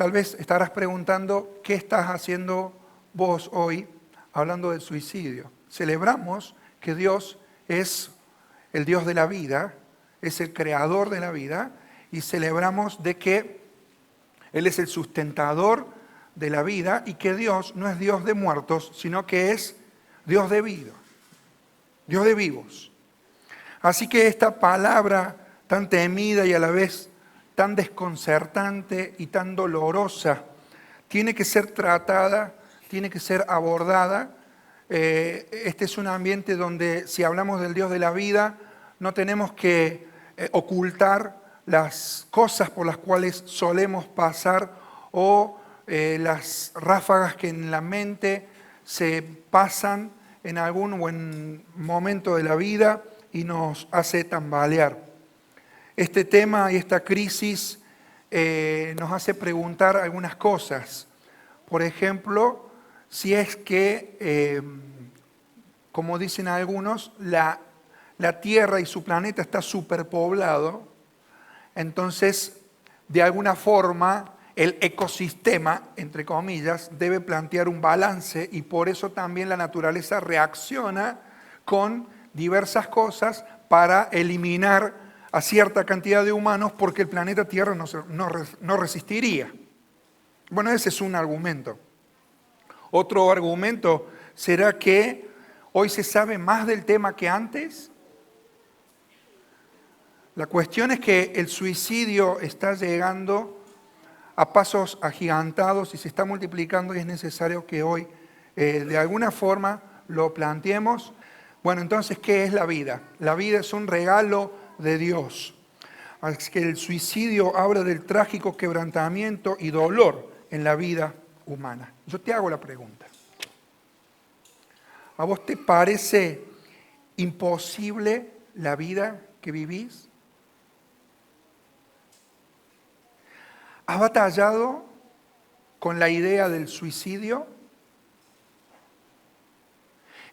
Tal vez estarás preguntando, ¿qué estás haciendo vos hoy hablando del suicidio? Celebramos que Dios es el Dios de la vida, es el creador de la vida, y celebramos de que Él es el sustentador de la vida y que Dios no es Dios de muertos, sino que es Dios de vida, Dios de vivos. Así que esta palabra tan temida y a la vez tan desconcertante y tan dolorosa tiene que ser tratada, tiene que ser abordada. Este es un ambiente donde si hablamos del Dios de la vida, no tenemos que ocultar las cosas por las cuales solemos pasar o las ráfagas que en la mente se pasan en algún buen momento de la vida y nos hace tambalear. Este tema y esta crisis nos hace preguntar algunas cosas. Por ejemplo, si es que, como dicen algunos, la Tierra y su planeta está superpoblado, entonces, de alguna forma, el ecosistema, entre comillas, debe plantear un balance y por eso también la naturaleza reacciona con diversas cosas para eliminar a cierta cantidad de humanos porque el planeta Tierra no resistiría. Bueno, ese es un argumento. Otro argumento será que hoy se sabe más del tema que antes. La cuestión es que el suicidio está llegando a pasos agigantados y se está multiplicando y es necesario que hoy de alguna forma lo planteemos. Bueno, entonces, ¿qué es la vida? La vida es un regalo de Dios. Así que el suicidio habla del trágico quebrantamiento y dolor en la vida humana. Yo te hago la pregunta. ¿A vos te parece imposible la vida que vivís? ¿Has batallado con la idea del suicidio?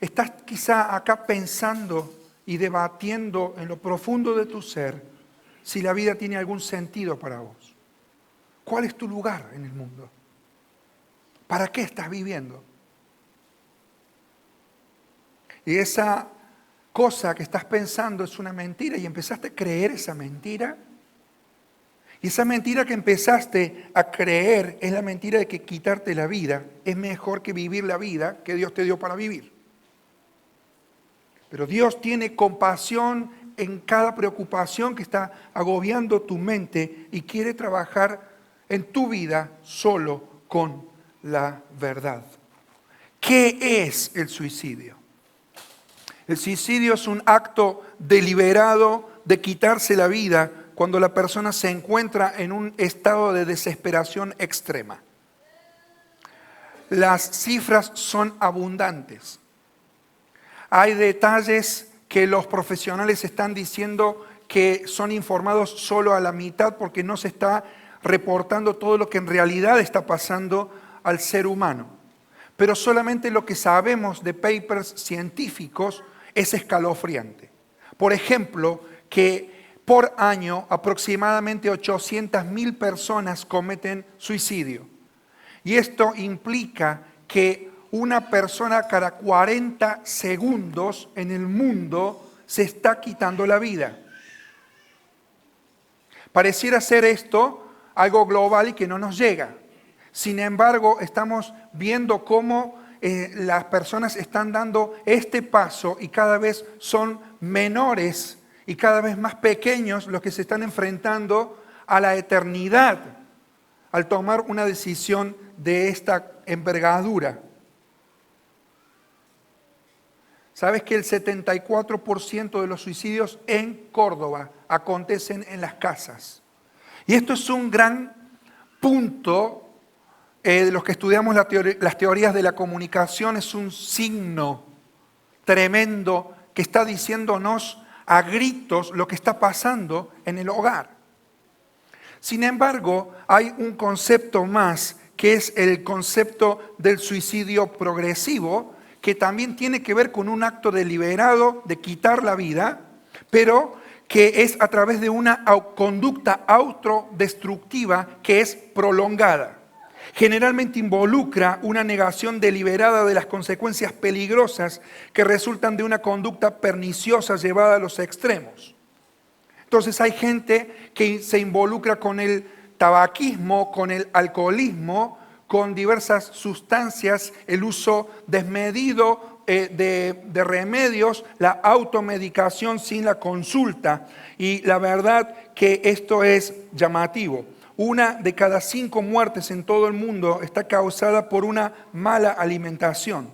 ¿Estás quizá acá pensando y debatiendo en lo profundo de tu ser si la vida tiene algún sentido para vos? ¿Cuál es tu lugar en el mundo? ¿Para qué estás viviendo? Y esa cosa que estás pensando es una mentira y empezaste a creer esa mentira. Y esa mentira que empezaste a creer es la mentira de que quitarte la vida es mejor que vivir la vida que Dios te dio para vivir. Pero Dios tiene compasión en cada preocupación que está agobiando tu mente y quiere trabajar en tu vida solo con la verdad. ¿Qué es el suicidio? El suicidio es un acto deliberado de quitarse la vida cuando la persona se encuentra en un estado de desesperación extrema. Las cifras son abundantes. Hay detalles que los profesionales están diciendo que son informados solo a la mitad porque no se está reportando todo lo que en realidad está pasando al ser humano. Pero solamente lo que sabemos de papers científicos es escalofriante. Por ejemplo, que por año aproximadamente 800.000 personas cometen suicidio. Y esto implica que una persona cada 40 segundos en el mundo se está quitando la vida. Pareciera ser esto algo global y que no nos llega. Sin embargo, estamos viendo cómo las personas están dando este paso y cada vez son menores y cada vez más pequeños los que se están enfrentando a la eternidad al tomar una decisión de esta envergadura. ¿Sabes que el 74% de los suicidios en Córdoba acontecen en las casas? Y esto es un gran punto de los que estudiamos las teorías de la comunicación, es un signo tremendo que está diciéndonos a gritos lo que está pasando en el hogar. Sin embargo, hay un concepto más, que es el concepto del suicidio progresivo, que también tiene que ver con un acto deliberado de quitar la vida, pero que es a través de una conducta autodestructiva que es prolongada. Generalmente involucra una negación deliberada de las consecuencias peligrosas que resultan de una conducta perniciosa llevada a los extremos. Entonces hay gente que se involucra con el tabaquismo, con el alcoholismo, con diversas sustancias, el uso desmedido de remedios, la automedicación sin la consulta. Y la verdad que esto es llamativo. 1 de cada 5 muertes en todo el mundo está causada por una mala alimentación.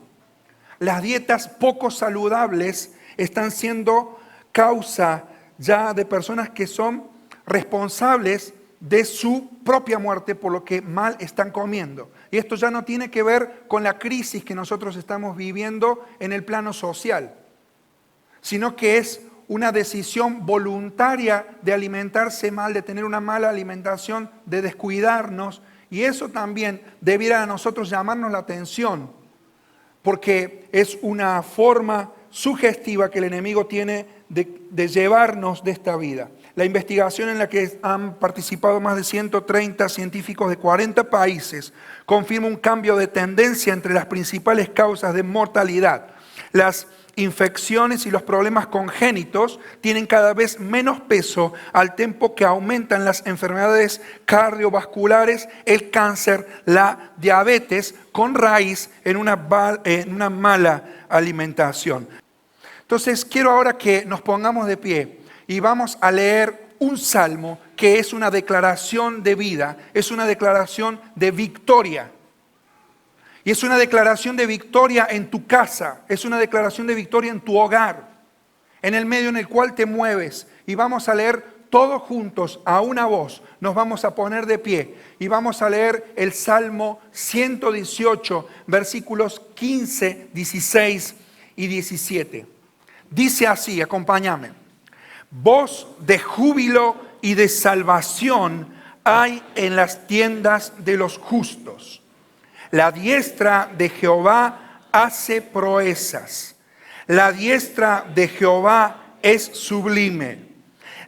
Las dietas poco saludables están siendo causa ya de personas que son responsables de su propia muerte por lo que mal están comiendo. Y esto ya no tiene que ver con la crisis que nosotros estamos viviendo en el plano social, sino que es una decisión voluntaria de alimentarse mal, de tener una mala alimentación, de descuidarnos. Y eso también debiera a nosotros llamarnos la atención, porque es una forma sugestiva que el enemigo tiene de llevarnos de esta vida. La investigación en la que han participado más de 130 científicos de 40 países confirma un cambio de tendencia entre las principales causas de mortalidad. Las infecciones y los problemas congénitos tienen cada vez menos peso al tiempo que aumentan las enfermedades cardiovasculares, el cáncer, la diabetes, con raíz en una mala alimentación. Entonces quiero ahora que nos pongamos de pie y vamos a leer un salmo que es una declaración de vida, es una declaración de victoria. Y es una declaración de victoria en tu casa, es una declaración de victoria en tu hogar, en el medio en el cual te mueves. Y vamos a leer todos juntos a una voz, nos vamos a poner de pie y vamos a leer el Salmo 118, versículos 15, 16 y 17. Dice así, acompáñame. Voz de júbilo y de salvación hay en las tiendas de los justos. La diestra de Jehová hace proezas. La diestra de Jehová es sublime.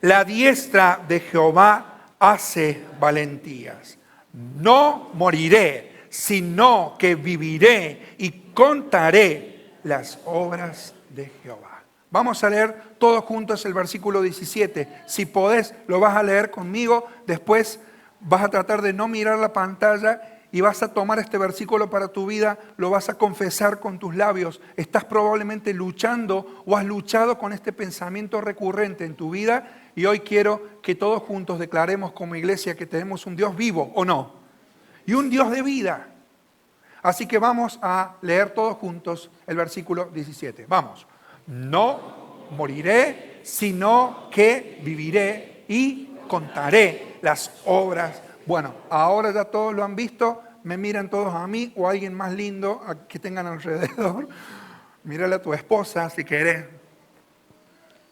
La diestra de Jehová hace valentías. No moriré, sino que viviré y contaré las obras de Jehová. Vamos a leer todos juntos el versículo 17. Si podés, lo vas a leer conmigo. Después vas a tratar de no mirar la pantalla y vas a tomar este versículo para tu vida, lo vas a confesar con tus labios. Estás probablemente luchando o has luchado con este pensamiento recurrente en tu vida y hoy quiero que todos juntos declaremos como iglesia que tenemos un Dios vivo, ¿o no? Y un Dios de vida. Así que vamos a leer todos juntos el versículo 17. Vamos. No moriré, sino que viviré y contaré las obras. Bueno, ahora ya todos lo han visto, me miran todos a mí o a alguien más lindo que tengan alrededor. Mírale a tu esposa si querés.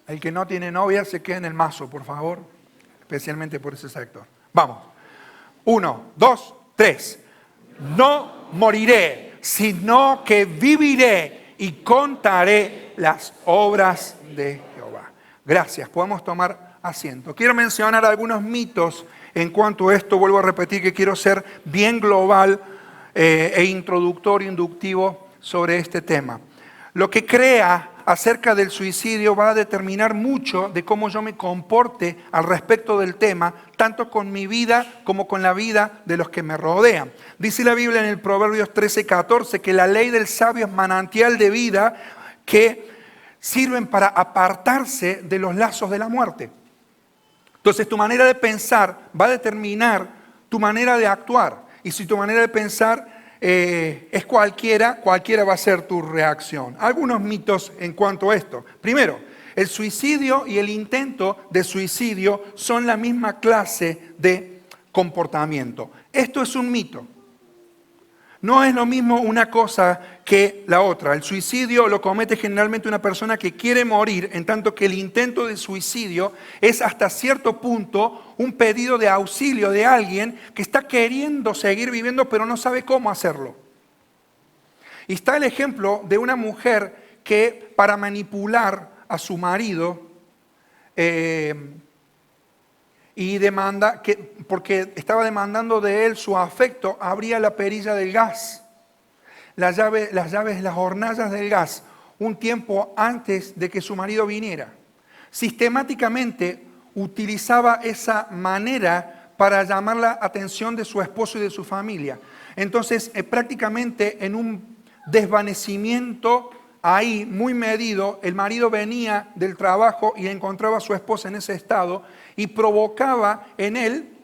El que no tiene novia se queda en el mazo, por favor, especialmente por ese sector. Vamos. 1, 2, 3. No moriré, sino que viviré y contaré las obras de Jehová. Gracias, podemos tomar asiento. Quiero mencionar algunos mitos en cuanto a esto. Vuelvo a repetir que quiero ser bien global e introductorio, inductivo sobre este tema. Lo que crea acerca del suicidio va a determinar mucho de cómo yo me comporte al respecto del tema, tanto con mi vida como con la vida de los que me rodean. Dice la Biblia en el Proverbios 13:14 que la ley del sabio es manantial de vida que sirven para apartarse de los lazos de la muerte. Entonces tu manera de pensar va a determinar tu manera de actuar. Y si tu manera de pensar es cualquiera va a ser tu reacción. Algunos mitos en cuanto a esto. Primero, el suicidio y el intento de suicidio son la misma clase de comportamiento. Esto es un mito. No es lo mismo una cosa que la otra. El suicidio lo comete generalmente una persona que quiere morir, en tanto que el intento de suicidio es hasta cierto punto un pedido de auxilio de alguien que está queriendo seguir viviendo pero no sabe cómo hacerlo. Y está el ejemplo de una mujer que para manipular a su marido y porque estaba demandando de él su afecto, abría la perilla del gas, las llaves, las hornallas del gas, un tiempo antes de que su marido viniera. Sistemáticamente utilizaba esa manera para llamar la atención de su esposo y de su familia. Entonces, prácticamente en un desvanecimiento ahí muy medido, el marido venía del trabajo y encontraba a su esposa en ese estado y provocaba en él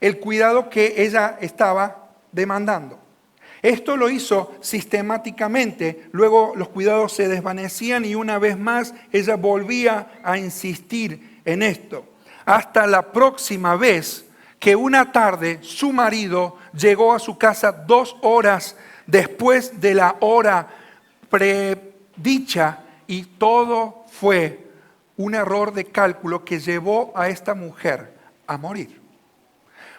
el cuidado que ella estaba demandando. Esto lo hizo sistemáticamente, luego los cuidados se desvanecían y una vez más ella volvía a insistir en esto. Hasta la próxima vez que una tarde su marido llegó a su casa 2 horas después de la hora predicha y todo fue un error de cálculo que llevó a esta mujer a morir.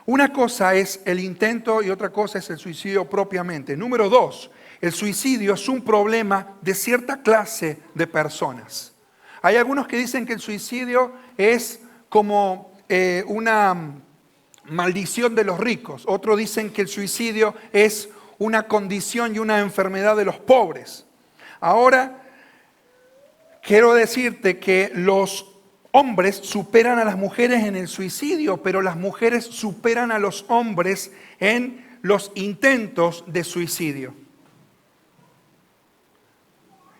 Una cosa es el intento y otra cosa es el suicidio propiamente. Número 2, el suicidio es un problema de cierta clase de personas. Hay algunos que dicen que el suicidio es como una maldición de los ricos. Otros dicen que el suicidio es una condición y una enfermedad de los pobres. Ahora, quiero decirte que los hombres superan a las mujeres en el suicidio, pero las mujeres superan a los hombres en los intentos de suicidio.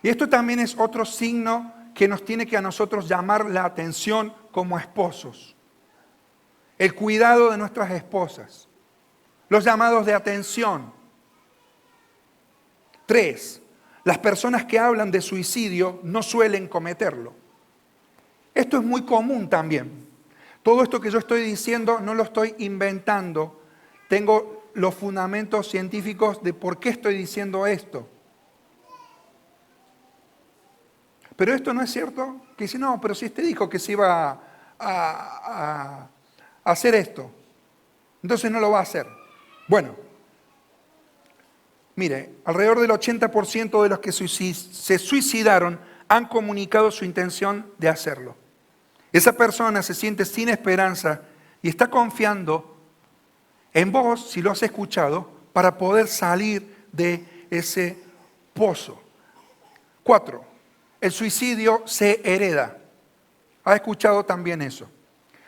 Y esto también es otro signo que nos tiene que a nosotros llamar la atención como esposos. El cuidado de nuestras esposas. Los llamados de atención. 3. Las personas que hablan de suicidio no suelen cometerlo. Esto es muy común también. Todo esto que yo estoy diciendo no lo estoy inventando. Tengo los fundamentos científicos de por qué estoy diciendo esto. Pero esto no es cierto. Que dice, no, pero si usted dijo que se iba a hacer esto, entonces no lo va a hacer. Bueno, mire, alrededor del 80% de los que se suicidaron han comunicado su intención de hacerlo. Esa persona se siente sin esperanza y está confiando en vos, si lo has escuchado, para poder salir de ese pozo. 4. El suicidio se hereda. ¿Ha escuchado también eso?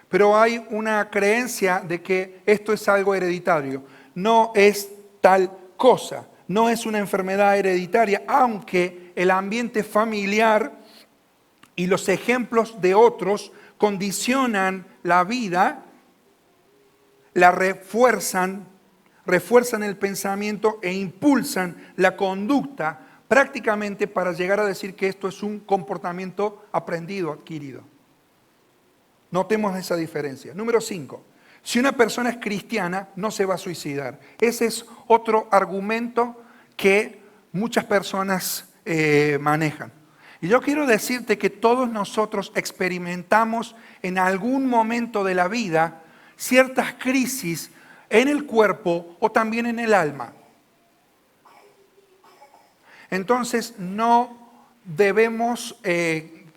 Pero hay una creencia de que esto es algo hereditario. No es tal cosa. No es una enfermedad hereditaria, aunque el ambiente familiar y los ejemplos de otros condicionan la vida, la refuerzan el pensamiento e impulsan la conducta prácticamente para llegar a decir que esto es un comportamiento aprendido, adquirido. Notemos esa diferencia. Número 5. Si una persona es cristiana, no se va a suicidar. Ese es otro argumento que muchas personas manejan. Y yo quiero decirte que todos nosotros experimentamos en algún momento de la vida ciertas crisis en el cuerpo o también en el alma. Entonces no debemos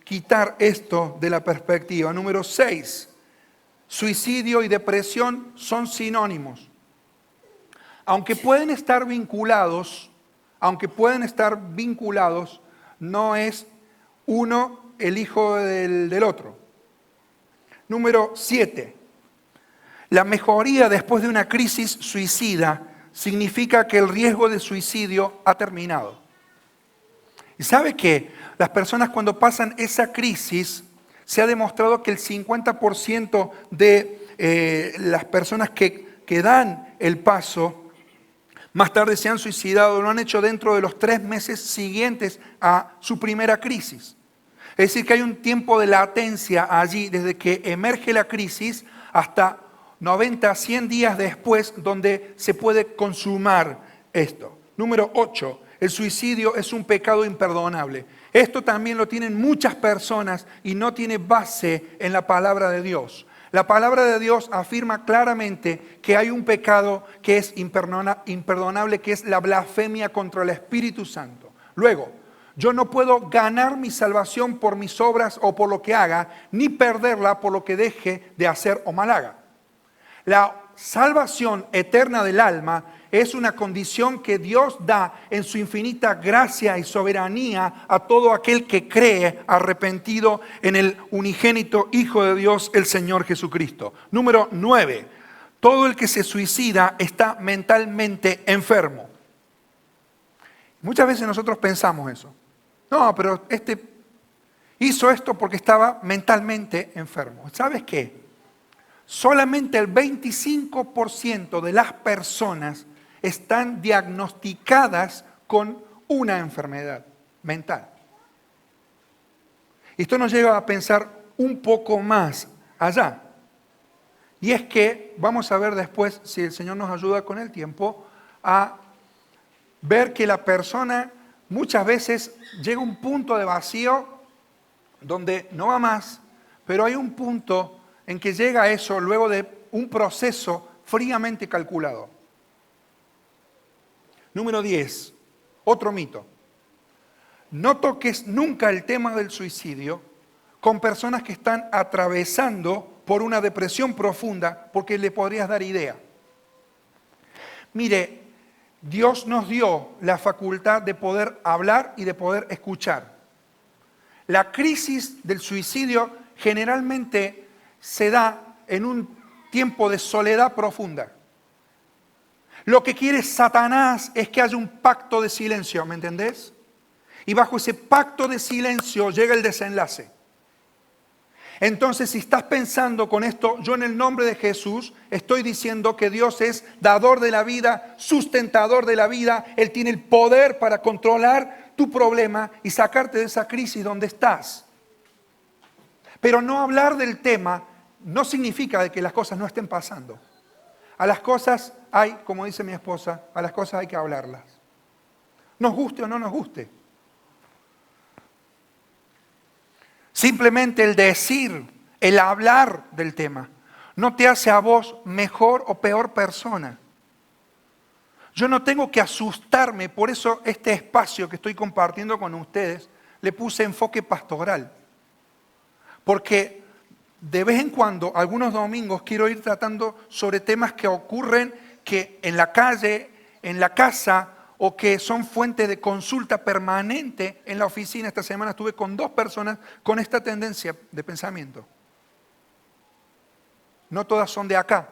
quitar esto de la perspectiva. Número 6. Suicidio y depresión son sinónimos. Aunque pueden estar vinculados, no es uno el hijo del otro. Número 7. La mejoría después de una crisis suicida significa que el riesgo de suicidio ha terminado. ¿Y sabe qué? Las personas cuando pasan esa crisis, se ha demostrado que el 50% de las personas que dan el paso, más tarde se han suicidado, lo han hecho dentro de los 3 meses siguientes a su primera crisis. Es decir, que hay un tiempo de latencia allí, desde que emerge la crisis hasta 90, 100 días después, donde se puede consumar esto. Número 8. El suicidio es un pecado imperdonable. Esto también lo tienen muchas personas y no tiene base en la palabra de Dios. La palabra de Dios afirma claramente que hay un pecado que es imperdonable, que es la blasfemia contra el Espíritu Santo. Luego, Yo no puedo ganar mi salvación por mis obras o por lo que haga, ni perderla por lo que deje de hacer o mal haga. La salvación eterna del alma es una condición que Dios da en su infinita gracia y soberanía a todo aquel que cree arrepentido en el unigénito Hijo de Dios, el Señor Jesucristo. Número 9. Todo el que se suicida está mentalmente enfermo. Muchas veces nosotros pensamos eso. No, pero hizo esto porque estaba mentalmente enfermo. ¿Sabes qué? Solamente el 25% de las personas están diagnosticadas con una enfermedad mental. Esto nos lleva a pensar un poco más allá. Y es que vamos a ver después, si el Señor nos ayuda con el tiempo, a ver que la persona muchas veces llega a un punto de vacío donde no va más, pero hay un punto en que llega a eso luego de un proceso fríamente calculado. Número 10, otro mito. No toques nunca el tema del suicidio con personas que están atravesando por una depresión profunda, porque le podrías dar idea. Mire, Dios nos dio la facultad de poder hablar y de poder escuchar. La crisis del suicidio generalmente se da en un tiempo de soledad profunda. Lo que quiere Satanás es que haya un pacto de silencio, ¿me entendés? Y bajo ese pacto de silencio llega el desenlace. Entonces, si estás pensando con esto, yo en el nombre de Jesús estoy diciendo que Dios es dador de la vida, sustentador de la vida. Él tiene el poder para controlar tu problema y sacarte de esa crisis donde estás. Pero no hablar del tema no significa de que las cosas no estén pasando. A las cosas hay, como dice mi esposa, a las cosas hay que hablarlas. Nos guste o no nos guste. Simplemente el decir, el hablar del tema, no te hace a vos mejor o peor persona. Yo no tengo que asustarme, por eso este espacio que estoy compartiendo con ustedes, le puse enfoque pastoral. Porque de vez en cuando, algunos domingos, quiero ir tratando sobre temas que ocurren que en la calle, en la casa, o que son fuente de consulta permanente en la oficina. Esta semana estuve con 2 personas con esta tendencia de pensamiento. No todas son de acá.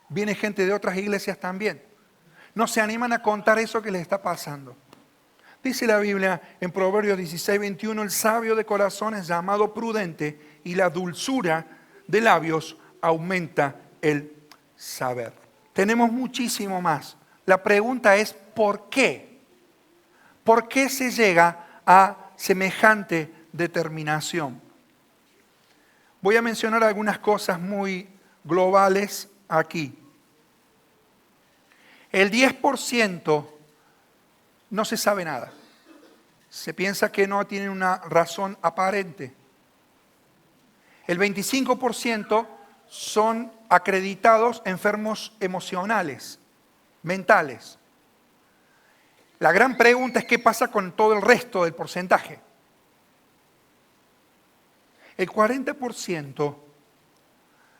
Viene gente de otras iglesias también. No se animan a contar eso que les está pasando. Dice la Biblia en Proverbios 16:21, el sabio de corazón es llamado prudente y la dulzura de labios aumenta el saber. Tenemos muchísimo más. La pregunta es, ¿por qué? ¿Por qué se llega a semejante determinación? Voy a mencionar algunas cosas muy globales aquí. El 10% no se sabe nada. Se piensa que no tienen una razón aparente. El 25% son acreditados enfermos emocionales, mentales. La gran pregunta es qué pasa con todo el resto del porcentaje. El 40%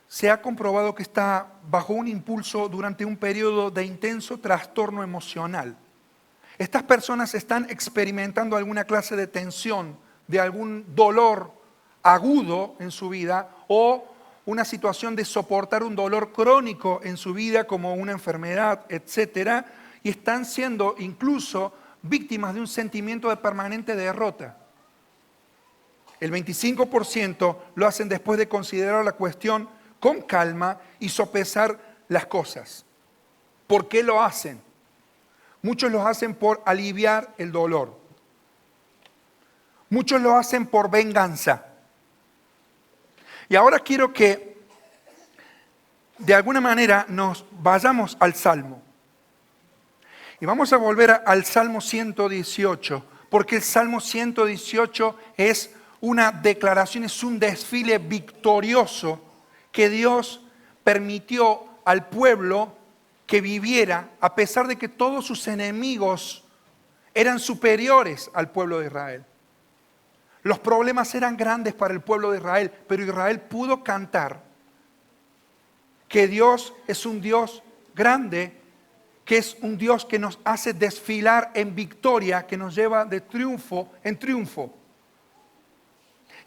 se ha comprobado que está bajo un impulso durante un periodo de intenso trastorno emocional. Estas personas están experimentando alguna clase de tensión, de algún dolor agudo en su vida o una situación de soportar un dolor crónico en su vida como una enfermedad, etcétera, y están siendo incluso víctimas de un sentimiento de permanente derrota. El 25% lo hacen después de considerar la cuestión con calma y sopesar las cosas. ¿Por qué lo hacen? Muchos lo hacen por aliviar el dolor. Muchos lo hacen por venganza. Y ahora quiero que de alguna manera nos vayamos al Salmo. Y vamos a volver al Salmo 118, porque el Salmo 118 es una declaración, es un desfile victorioso que Dios permitió al pueblo que viviera, a pesar de que todos sus enemigos eran superiores al pueblo de Israel. Los problemas eran grandes para el pueblo de Israel, pero Israel pudo cantar que Dios es un Dios grande, que es un Dios que nos hace desfilar en victoria, que nos lleva de triunfo en triunfo.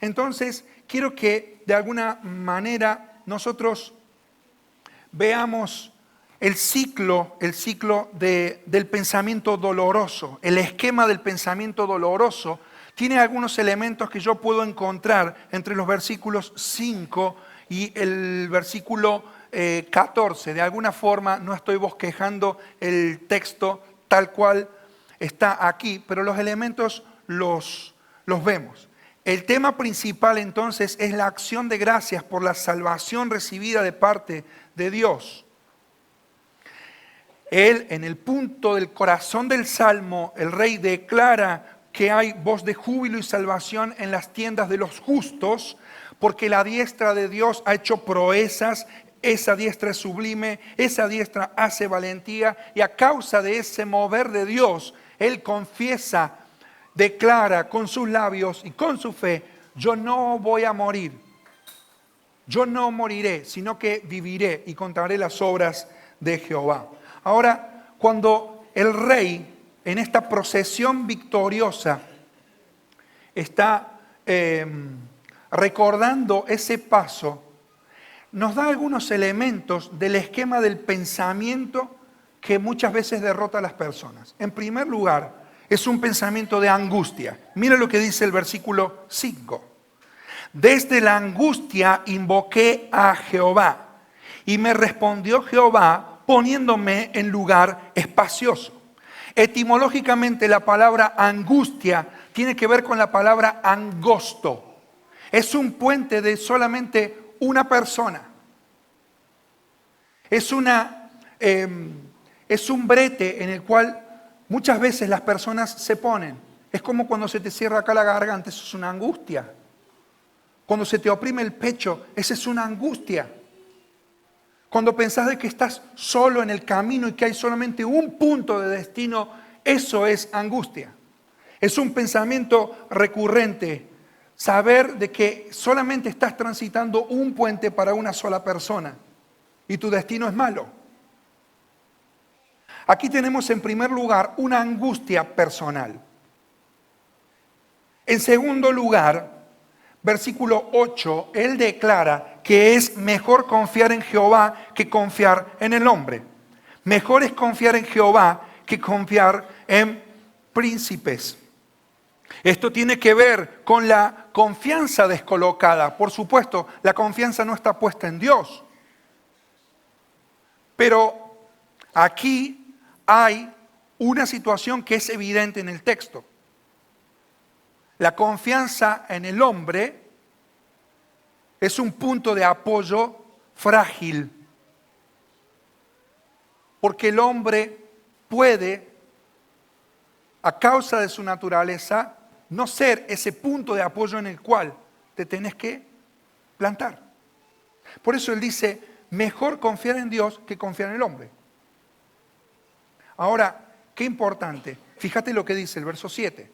Entonces, quiero que de alguna manera nosotros veamos el ciclo del pensamiento doloroso. El esquema del pensamiento doloroso tiene algunos elementos que yo puedo encontrar entre los versículos 5 y el versículo 14. De alguna forma no estoy bosquejando el texto tal cual está aquí, pero los elementos los vemos. El tema principal entonces es la acción de gracias por la salvación recibida de parte de Dios. Él, en el punto del corazón del Salmo, el rey declara que hay voz de júbilo y salvación en las tiendas de los justos, porque la diestra de Dios ha hecho proezas, esa diestra es sublime, esa diestra hace valentía, y a causa de ese mover de Dios, él confiesa, declara con sus labios y con su fe: yo no voy a morir, yo no moriré, sino que viviré y contaré las obras de Jehová. Ahora, cuando el rey en esta procesión victoriosa está recordando ese paso, nos da algunos elementos del esquema del pensamiento que muchas veces derrota a las personas. En primer lugar, es un pensamiento de angustia. Mira lo que dice el versículo 5. Desde la angustia invoqué a Jehová, y me respondió Jehová poniéndome en lugar espacioso. Etimológicamente la palabra angustia tiene que ver con la palabra angosto. Es un puente de solamente una persona. Es un brete en el cual muchas veces las personas se ponen. Es como cuando se te cierra acá la garganta, eso es una angustia. Cuando se te oprime el pecho, esa es una angustia. Cuando pensás de que estás solo en el camino y que hay solamente un punto de destino, eso es angustia. Es un pensamiento recurrente, saber de que solamente estás transitando un puente para una sola persona y tu destino es malo. Aquí tenemos en primer lugar una angustia personal. En segundo lugar, versículo 8, él declara que es mejor confiar en Jehová que confiar en el hombre. Mejor es confiar en Jehová que confiar en príncipes. Esto tiene que ver con la confianza descolocada. Por supuesto, la confianza no está puesta en Dios. Pero aquí hay una situación que es evidente en el texto. La confianza en el hombre es un punto de apoyo frágil, porque el hombre puede, a causa de su naturaleza, no ser ese punto de apoyo en el cual te tenés que plantar. Por eso él dice, mejor confiar en Dios que confiar en el hombre. Ahora, qué importante, fíjate lo que dice el verso 7.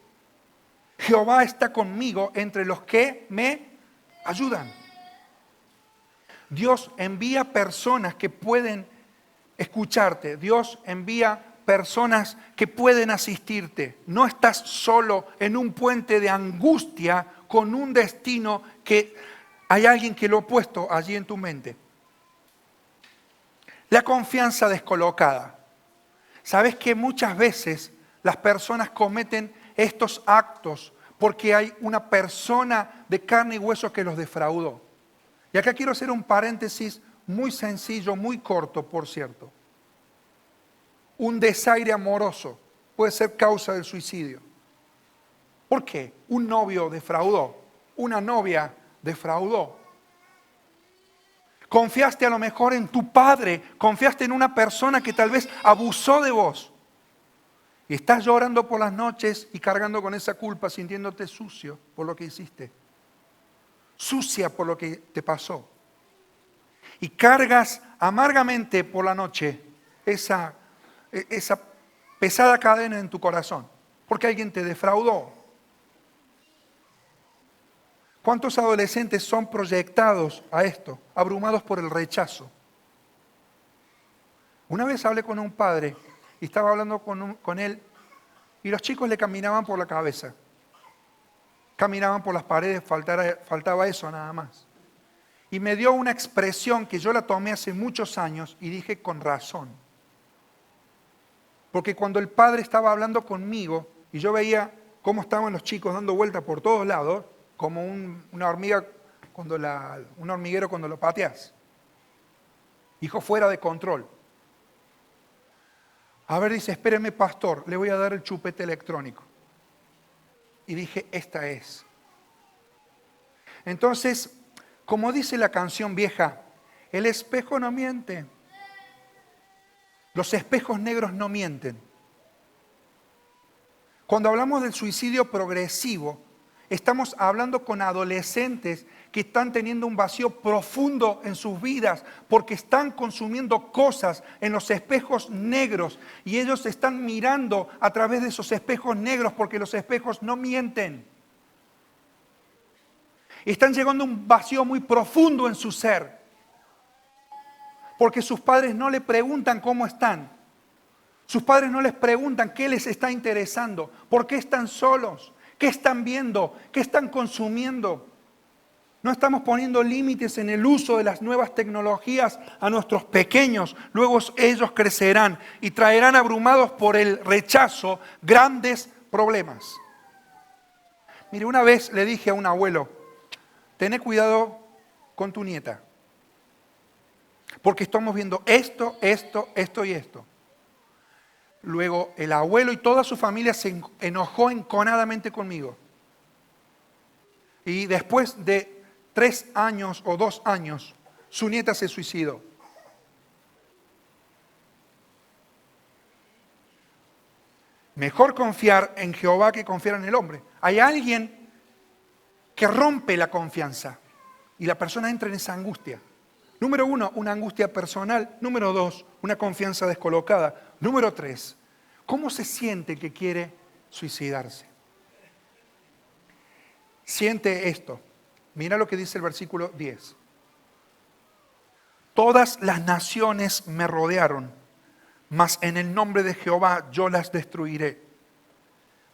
Jehová está conmigo entre los que me ayudan. Dios envía personas que pueden escucharte. Dios envía personas que pueden asistirte. No estás solo en un puente de angustia con un destino que hay alguien que lo ha puesto allí en tu mente. La confianza descolocada. ¿Sabes que muchas veces las personas cometen estos actos porque hay una persona de carne y hueso que los defraudó? Y acá quiero hacer un paréntesis muy sencillo, muy corto, por cierto. Un desaire amoroso puede ser causa del suicidio. ¿Por qué? Un novio defraudó, una novia defraudó. Confiaste a lo mejor en tu padre, confiaste en una persona que tal vez abusó de vos. Y estás llorando por las noches y cargando con esa culpa, sintiéndote sucio por lo que hiciste. Sucia por lo que te pasó. Y cargas amargamente por la noche esa pesada cadena en tu corazón. porque alguien te defraudó. ¿Cuántos adolescentes son proyectados a esto, abrumados por el rechazo? Una vez hablé con un padre y estaba hablando con él y los chicos le caminaban por la cabeza. Caminaban por las paredes, faltaba eso nada más. Y me dio una expresión que yo la tomé hace muchos años y dije con razón. Porque cuando el padre estaba hablando conmigo y yo veía cómo estaban los chicos dando vueltas por todos lados, como una hormiga, un hormiguero cuando lo pateas. Hijo, fuera de control. A ver, dice, espéreme pastor, le voy a dar el chupete electrónico. Y dije, esta es. Entonces, como dice la canción vieja, el espejo no miente. Los espejos negros no mienten. Cuando hablamos del suicidio progresivo, estamos hablando con adolescentes que están teniendo un vacío profundo en sus vidas porque están consumiendo cosas en los espejos negros y ellos están mirando a través de esos espejos negros porque los espejos no mienten. Están llegando a un vacío muy profundo en su ser porque sus padres no le preguntan cómo están. Sus padres no les preguntan qué les está interesando, por qué están solos, qué están viendo, qué están consumiendo. No estamos poniendo límites en el uso de las nuevas tecnologías a nuestros pequeños. Luego ellos crecerán y traerán abrumados por el rechazo grandes problemas. Mire, una vez le dije a un abuelo, tené cuidado con tu nieta. Porque estamos viendo esto y esto. Luego el abuelo y toda su familia se enojó enconadamente conmigo. Y después de 3 años o 2 años, su nieta se suicidó. Mejor confiar en Jehová que confiar en el hombre. Hay alguien que rompe la confianza y la persona entra en esa angustia. Número 1, una angustia personal. Número 2, una confianza descolocada. Número 3, ¿cómo se siente que quiere suicidarse? Siente esto. Mira lo que dice el versículo 10. Todas las naciones me rodearon, mas en el nombre de Jehová yo las destruiré.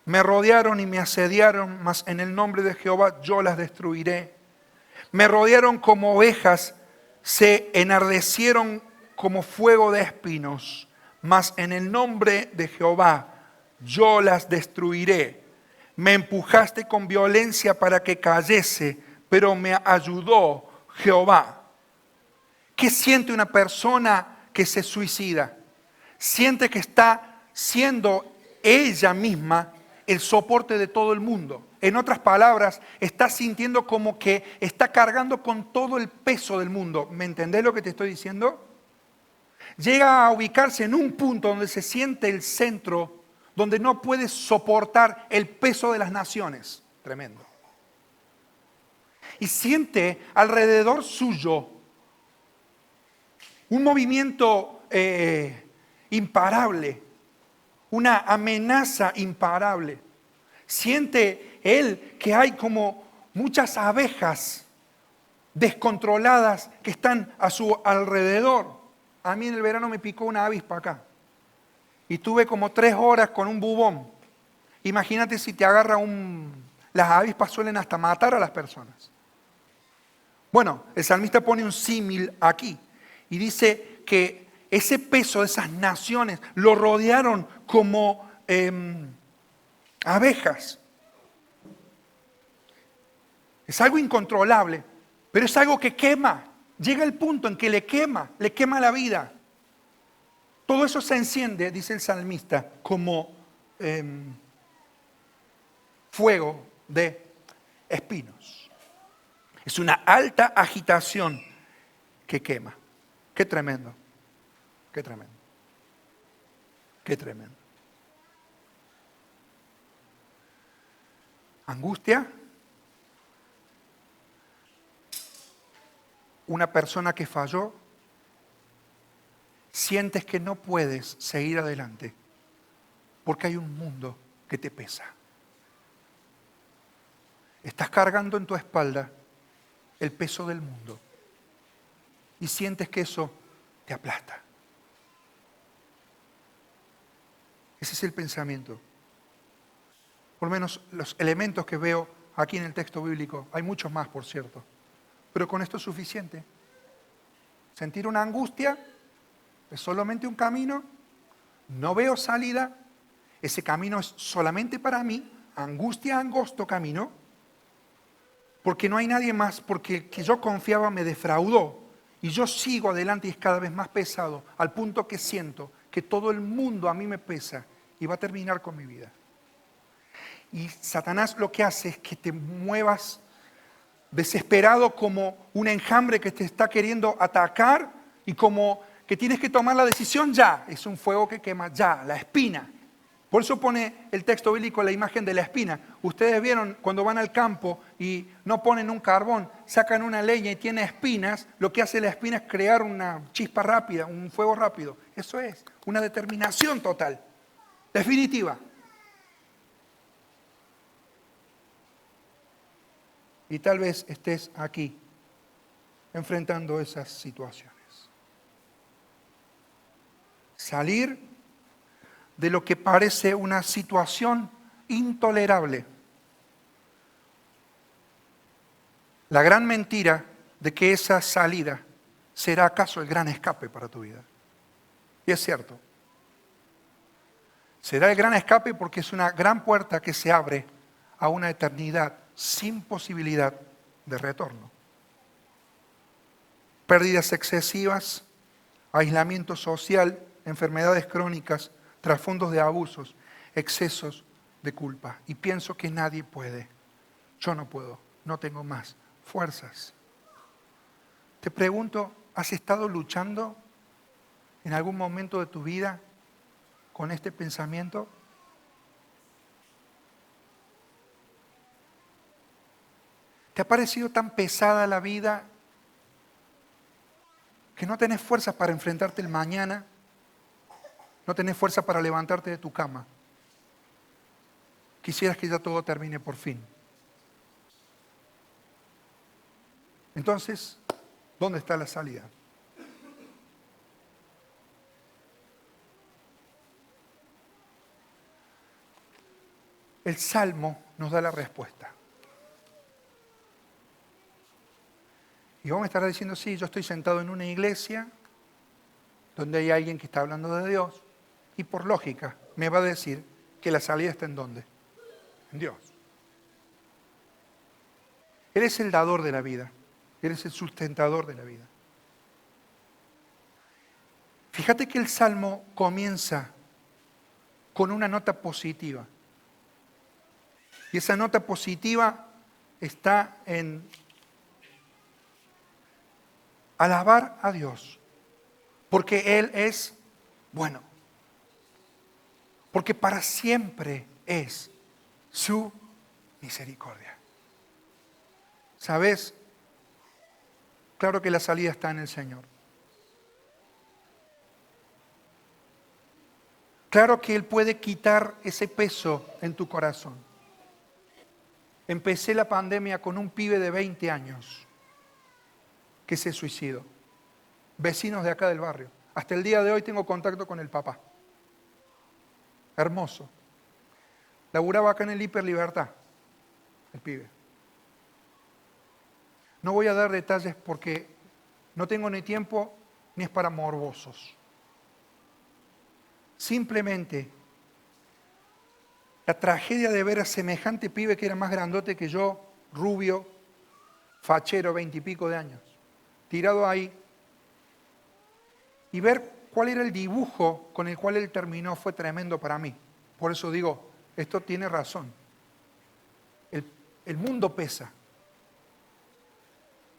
Me rodearon y me asediaron, mas en el nombre de Jehová yo las destruiré. Me rodearon como ovejas, se enardecieron como fuego de espinos, mas en el nombre de Jehová yo las destruiré. Me empujaste con violencia para que cayese, pero me ayudó Jehová. ¿Qué siente una persona que se suicida? Siente que está siendo ella misma el soporte de todo el mundo. En otras palabras, está sintiendo como que está cargando con todo el peso del mundo. ¿Me entendés lo que te estoy diciendo? Llega a ubicarse en un punto donde se siente el centro, donde no puede soportar el peso de las naciones. Tremendo. Y siente alrededor suyo un movimiento imparable, una amenaza imparable. Siente él que hay como muchas abejas descontroladas que están a su alrededor. A mí en el verano me picó una avispa acá. Y tuve como 3 horas con un bubón. Imagínate si te agarra Las avispas suelen hasta matar a las personas. Bueno, el salmista pone un símil aquí. Y dice que ese peso de esas naciones lo rodearon como abejas. Es algo incontrolable, pero es algo que quema. Llega el punto en que le quema la vida. Todo eso se enciende, dice el salmista, como fuego de espinos. Es una alta agitación que quema. Qué tremendo, qué tremendo, qué tremendo. Angustia. Una persona que falló. Sientes que no puedes seguir adelante porque hay un mundo que te pesa. Estás cargando en tu espalda el peso del mundo y sientes que eso te aplasta. Ese es el pensamiento. Por lo menos los elementos que veo aquí en el texto bíblico. Hay muchos más, por cierto. Pero con esto es suficiente. Sentir una angustia es solamente un camino. No veo salida. Ese camino es solamente para mí. Angustia, angosto camino. Porque no hay nadie más. Porque el que yo confiaba me defraudó. Y yo sigo adelante y es cada vez más pesado. Al punto que siento que todo el mundo a mí me pesa. Y va a terminar con mi vida. Y Satanás lo que hace es que te muevas desesperado como un enjambre que te está queriendo atacar y como que tienes que tomar la decisión ya. Es un fuego que quema ya, la espina. Por eso pone el texto bíblico la imagen de la espina. Ustedes vieron cuando van al campo y no ponen un carbón, sacan una leña y tiene espinas, lo que hace la espina es crear una chispa rápida, un fuego rápido. Eso es, una determinación total, definitiva. Y tal vez estés aquí enfrentando esas situaciones. Salir de lo que parece una situación intolerable. La gran mentira de que esa salida será acaso el gran escape para tu vida. Y es cierto. Será el gran escape porque es una gran puerta que se abre a una eternidad sin posibilidad de retorno. Pérdidas excesivas, aislamiento social, enfermedades crónicas, trasfondos de abusos, excesos de culpa. Y pienso que nadie puede. Yo no puedo, no tengo más fuerzas. Te pregunto, ¿has estado luchando en algún momento de tu vida con este pensamiento? ¿Te ha parecido tan pesada la vida que no tenés fuerzas para enfrentarte el mañana? No tenés fuerza para levantarte de tu cama. Quisieras que ya todo termine por fin. Entonces, ¿dónde está la salida? El Salmo nos da la respuesta. Y vos me estarás diciendo, sí, yo estoy sentado en una iglesia donde hay alguien que está hablando de Dios y por lógica me va a decir que la salida está en ¿dónde? En Dios. Él es el dador de la vida. Él es el sustentador de la vida. Fíjate que el Salmo comienza con una nota positiva. Y esa nota positiva está en alabar a Dios, porque Él es bueno, porque para siempre es su misericordia. ¿Sabes? Claro que la salida está en el Señor. Claro que Él puede quitar ese peso en tu corazón. Empecé la pandemia con un pibe de 20 años que se suicidó. Vecinos de acá del barrio. Hasta el día de hoy tengo contacto con el papá. Hermoso. Laburaba acá en el Hiper Libertad, el pibe. No voy a dar detalles porque no tengo ni tiempo ni es para morbosos. Simplemente la tragedia de ver a semejante pibe que era más grandote que yo, rubio, fachero, 20 y pico de años, tirado ahí, y ver cuál era el dibujo con el cual él terminó fue tremendo para mí. Por eso digo, esto tiene razón. El mundo pesa.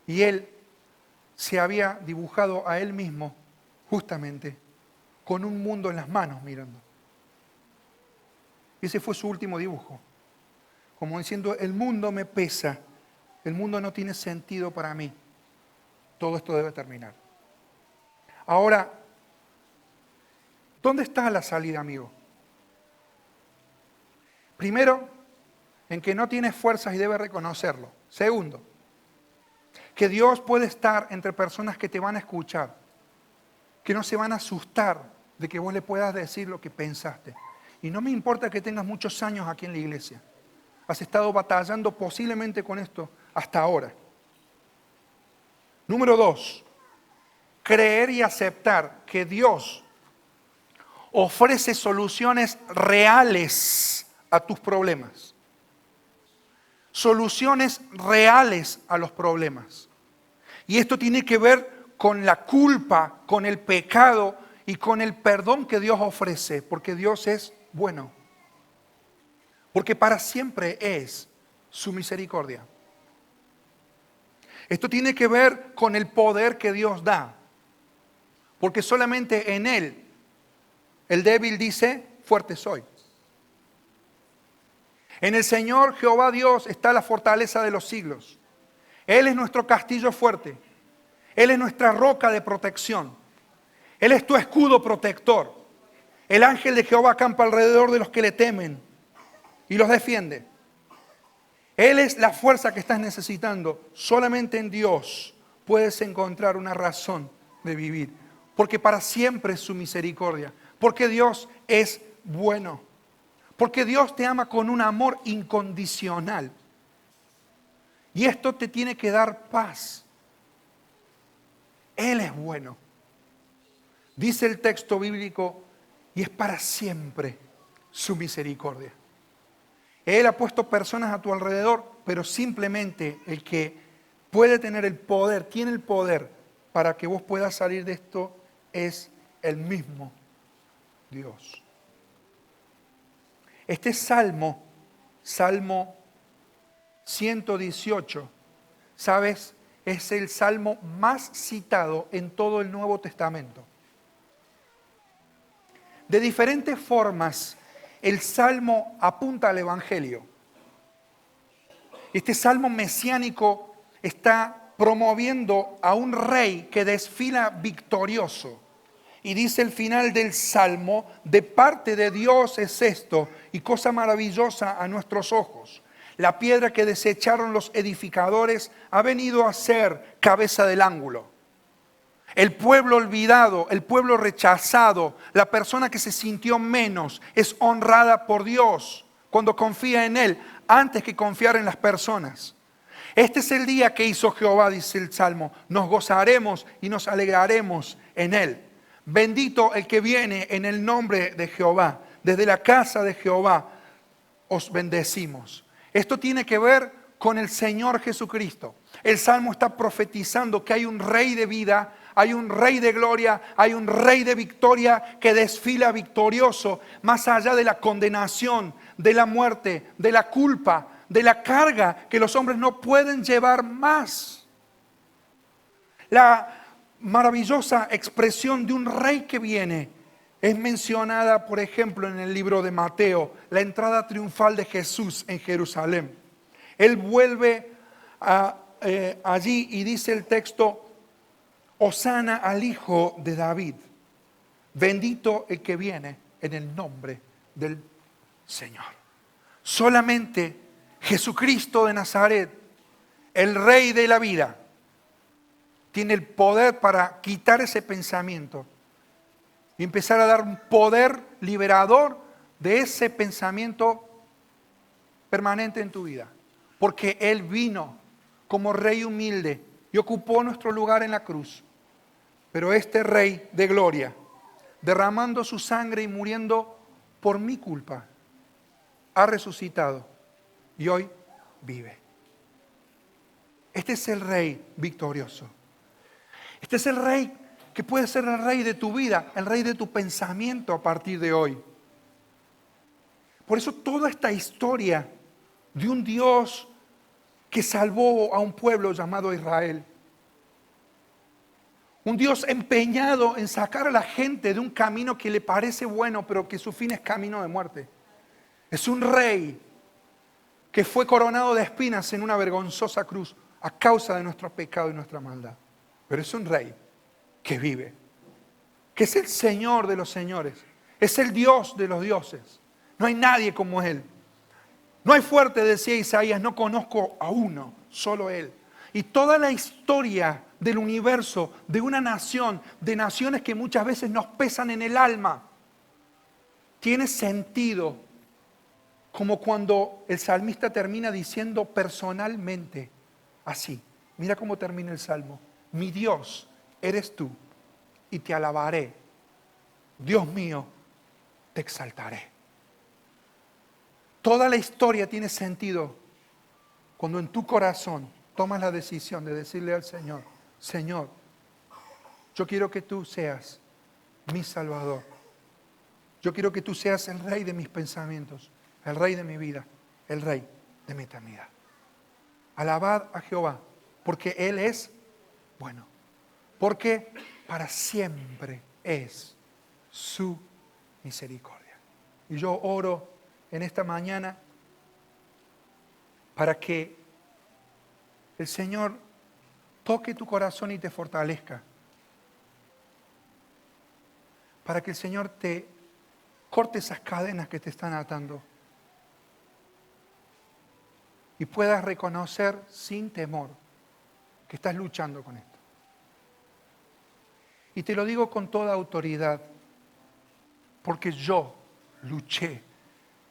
Y él se había dibujado a él mismo justamente con un mundo en las manos mirando. Ese fue su último dibujo. Como diciendo, el mundo me pesa, el mundo no tiene sentido para mí. Todo esto debe terminar. Ahora, ¿dónde está la salida, amigo? Primero, en que no tienes fuerzas y debes reconocerlo. Segundo, que Dios puede estar entre personas que te van a escuchar, que no se van a asustar de que vos le puedas decir lo que pensaste. Y no me importa que tengas muchos años aquí en la iglesia. Has estado batallando posiblemente con esto hasta ahora. Número 2, creer y aceptar que Dios ofrece soluciones reales a tus problemas. Soluciones reales a los problemas. Y esto tiene que ver con la culpa, con el pecado y con el perdón que Dios ofrece, porque Dios es bueno. Porque para siempre es su misericordia. Esto tiene que ver con el poder que Dios da, porque solamente en Él el débil dice, fuerte soy. En el Señor Jehová Dios está la fortaleza de los siglos. Él es nuestro castillo fuerte. Él es nuestra roca de protección. Él es tu escudo protector. El ángel de Jehová acampa alrededor de los que le temen y los defiende. Él es la fuerza que estás necesitando. Solamente en Dios puedes encontrar una razón de vivir. Porque para siempre es su misericordia. Porque Dios es bueno. Porque Dios te ama con un amor incondicional. Y esto te tiene que dar paz. Él es bueno. Dice el texto bíblico, y es para siempre su misericordia. Él ha puesto personas a tu alrededor, pero simplemente el que puede tener el poder, tiene el poder para que vos puedas salir de esto, es el mismo Dios. Este Salmo 118, ¿sabes? Es el salmo más citado en todo el Nuevo Testamento. De diferentes formas, el salmo apunta al Evangelio. Este salmo mesiánico está promoviendo a un rey que desfila victorioso. Y dice el final del salmo, de parte de Dios es esto, y cosa maravillosa a nuestros ojos. La piedra que desecharon los edificadores ha venido a ser cabeza del ángulo. El pueblo olvidado, el pueblo rechazado, la persona que se sintió menos, es honrada por Dios cuando confía en Él, antes que confiar en las personas. Este es el día que hizo Jehová, dice el Salmo. Nos gozaremos y nos alegraremos en Él. Bendito el que viene en el nombre de Jehová. Desde la casa de Jehová os bendecimos. Esto tiene que ver con el Señor Jesucristo. El Salmo está profetizando que hay un Rey de vida, hay un Rey de gloria, hay un Rey de victoria que desfila victorioso más allá de la condenación, de la muerte, de la culpa, de la carga que los hombres no pueden llevar más. La maravillosa expresión de un Rey que viene es mencionada, por ejemplo, en el libro de Mateo, la entrada triunfal de Jesús en Jerusalén. Él vuelve allí y dice el texto, Hosana al Hijo de David. Bendito el que viene en el nombre del Señor. Solamente Jesucristo de Nazaret, el Rey de la vida, tiene el poder para quitar ese pensamiento y empezar a dar un poder liberador de ese pensamiento permanente en tu vida. Porque Él vino como Rey humilde y ocupó nuestro lugar en la cruz. Pero este Rey de gloria, derramando su sangre y muriendo por mi culpa, ha resucitado y hoy vive. Este es el Rey victorioso. Este es el Rey que puede ser el Rey de tu vida, el Rey de tu pensamiento a partir de hoy. Por eso toda esta historia de un Dios que salvó a un pueblo llamado Israel. Un Dios empeñado en sacar a la gente de un camino que le parece bueno, pero que su fin es camino de muerte. Es un Rey que fue coronado de espinas en una vergonzosa cruz a causa de nuestro pecado y nuestra maldad. Pero es un Rey que vive, que es el Señor de los señores, es el Dios de los dioses. No hay nadie como Él. No hay fuerte, decía Isaías, no conozco a uno, solo Él. Y toda la historia del universo, de una nación, de naciones que muchas veces nos pesan en el alma, tiene sentido como cuando el salmista termina diciendo personalmente así. Mira cómo termina el salmo. Mi Dios eres tú y te alabaré. Dios mío, te exaltaré. Toda la historia tiene sentido cuando en tu corazón tomas la decisión de decirle al Señor, Señor, yo quiero que tú seas mi Salvador. Yo quiero que tú seas el Rey de mis pensamientos, el Rey de mi vida, el Rey de mi eternidad. Alabad a Jehová, porque Él es bueno, porque para siempre es su misericordia. Y yo oro en esta mañana para que el Señor toque tu corazón y te fortalezca. Para que el Señor te corte esas cadenas que te están atando. Y puedas reconocer sin temor que estás luchando con esto. Y te lo digo con toda autoridad, porque yo luché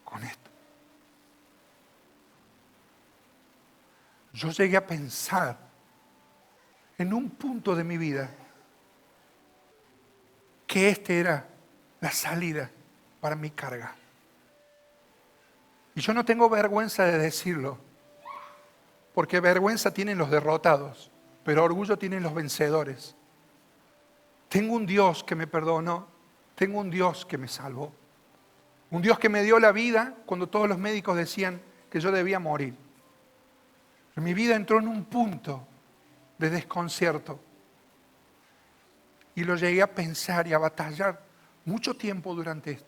con esto. Yo llegué a pensar en un punto de mi vida que esta era la salida para mi carga. Y yo no tengo vergüenza de decirlo, porque vergüenza tienen los derrotados, pero orgullo tienen los vencedores. Tengo un Dios que me perdonó, tengo un Dios que me salvó, un Dios que me dio la vida cuando todos los médicos decían que yo debía morir. Pero mi vida entró en un punto de desconcierto y lo llegué a pensar y a batallar mucho tiempo durante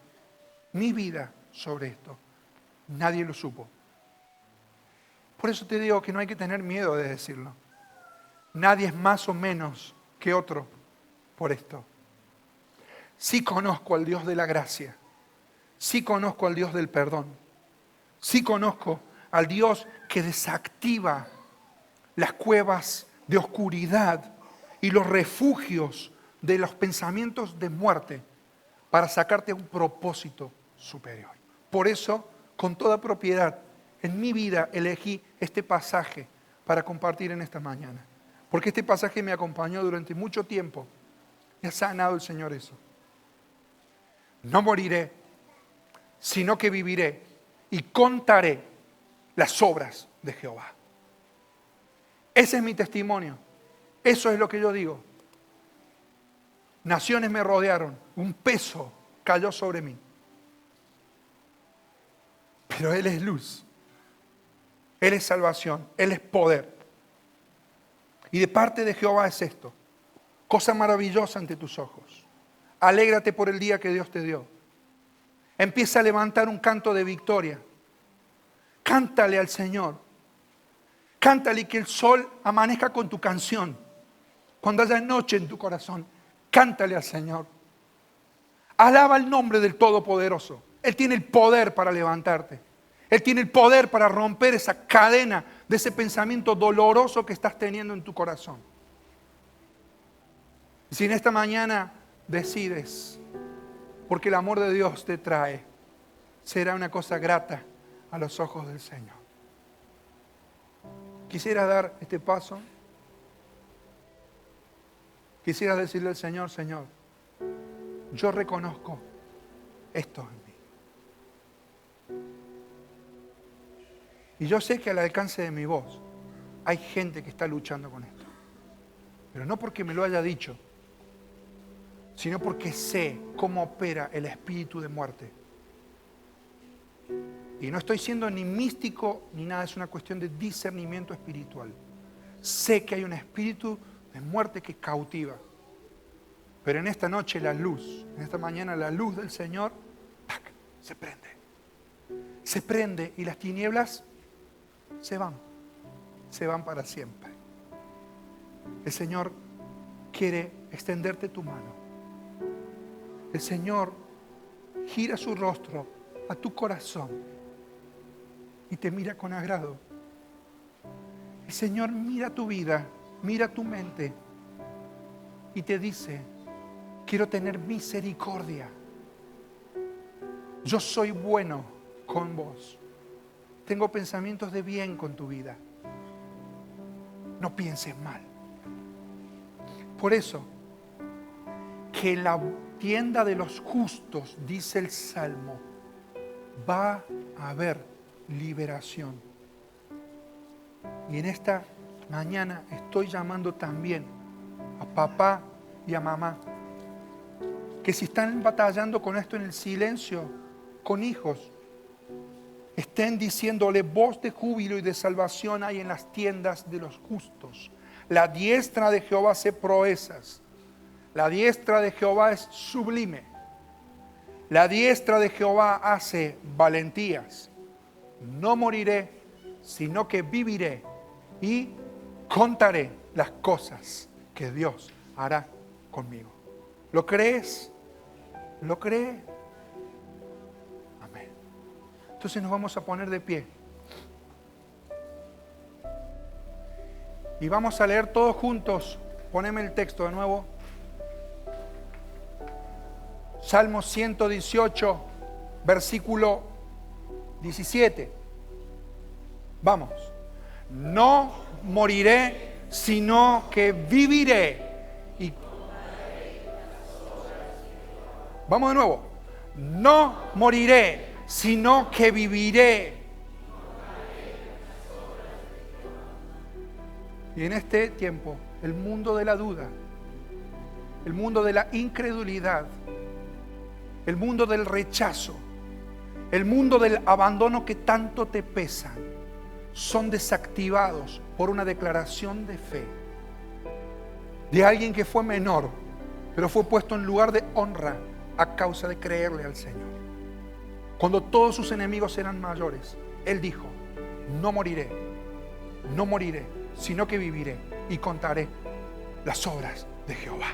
mi vida sobre esto. Nadie lo supo. Por eso te digo que no hay que tener miedo de decirlo. Nadie es más o menos que otro por esto. Sí conozco al Dios de la gracia. Sí conozco al Dios del perdón. Sí conozco al Dios que desactiva las cuevas de oscuridad y los refugios de los pensamientos de muerte para sacarte a un propósito superior. Por eso, con toda propiedad, en mi vida elegí este pasaje para compartir en esta mañana. Porque este pasaje me acompañó durante mucho tiempo y ha sanado el Señor eso. No moriré, sino que viviré y contaré las obras de Jehová. Ese es mi testimonio. Eso es lo que yo digo. Naciones me rodearon, un peso cayó sobre mí. Pero Él es luz, Él es salvación, Él es poder. Y de parte de Jehová es esto, cosa maravillosa ante tus ojos. Alégrate por el día que Dios te dio. Empieza a levantar un canto de victoria. Cántale al Señor. Cántale y que el sol amanezca con tu canción. Cuando haya noche en tu corazón, cántale al Señor. Alaba el nombre del Todopoderoso. Él tiene el poder para levantarte. Él tiene el poder para romper esa cadena de ese pensamiento doloroso que estás teniendo en tu corazón. Y si en esta mañana decides, porque el amor de Dios te trae, será una cosa grata a los ojos del Señor. Quisiera dar este paso. Quisiera decirle al Señor, Señor, yo reconozco esto en mí. Y yo sé que al alcance de mi voz hay gente que está luchando con esto. Pero no porque me lo haya dicho, sino porque sé cómo opera el espíritu de muerte. Y no estoy siendo ni místico ni nada, es una cuestión de discernimiento espiritual. Sé que hay un espíritu de muerte que cautiva. Pero en esta noche la luz, en esta mañana la luz del Señor, ¡tac!, se prende. Se prende y las tinieblas se van para siempre. El Señor quiere extenderte tu mano. El Señor gira su rostro a tu corazón y te mira con agrado. El Señor mira tu vida, mira tu mente y te dice: quiero tener misericordia. Yo soy bueno con vos. Tengo pensamientos de bien con tu vida. No pienses mal. Por eso, que en la tienda de los justos, dice el Salmo, va a haber liberación. Y en esta mañana estoy llamando también a papá y a mamá, que si están batallando con esto en el silencio, con hijos, estén diciéndole: voz de júbilo y de salvación hay en las tiendas de los justos. La diestra de Jehová hace proezas. La diestra de Jehová es sublime. La diestra de Jehová hace valentías. No moriré, sino que viviré y contaré las cosas que Dios hará conmigo. ¿Lo crees? ¿Lo cree? Amén. Entonces nos vamos a poner de pie. Y vamos a leer todos juntos. Poneme el texto de nuevo. Salmo 118, versículo 17. Vamos. No moriré, sino que viviré. Y vamos de nuevo. No moriré, sino que viviré. Y en este tiempo, el mundo de la duda, el mundo de la incredulidad, el mundo del rechazo, el mundo del abandono que tanto te pesan, son desactivados por una declaración de fe de alguien que fue menor, pero fue puesto en lugar de honra a causa de creerle al Señor. Cuando todos sus enemigos eran mayores, Él dijo: no moriré, no moriré, sino que viviré y contaré las obras de Jehová.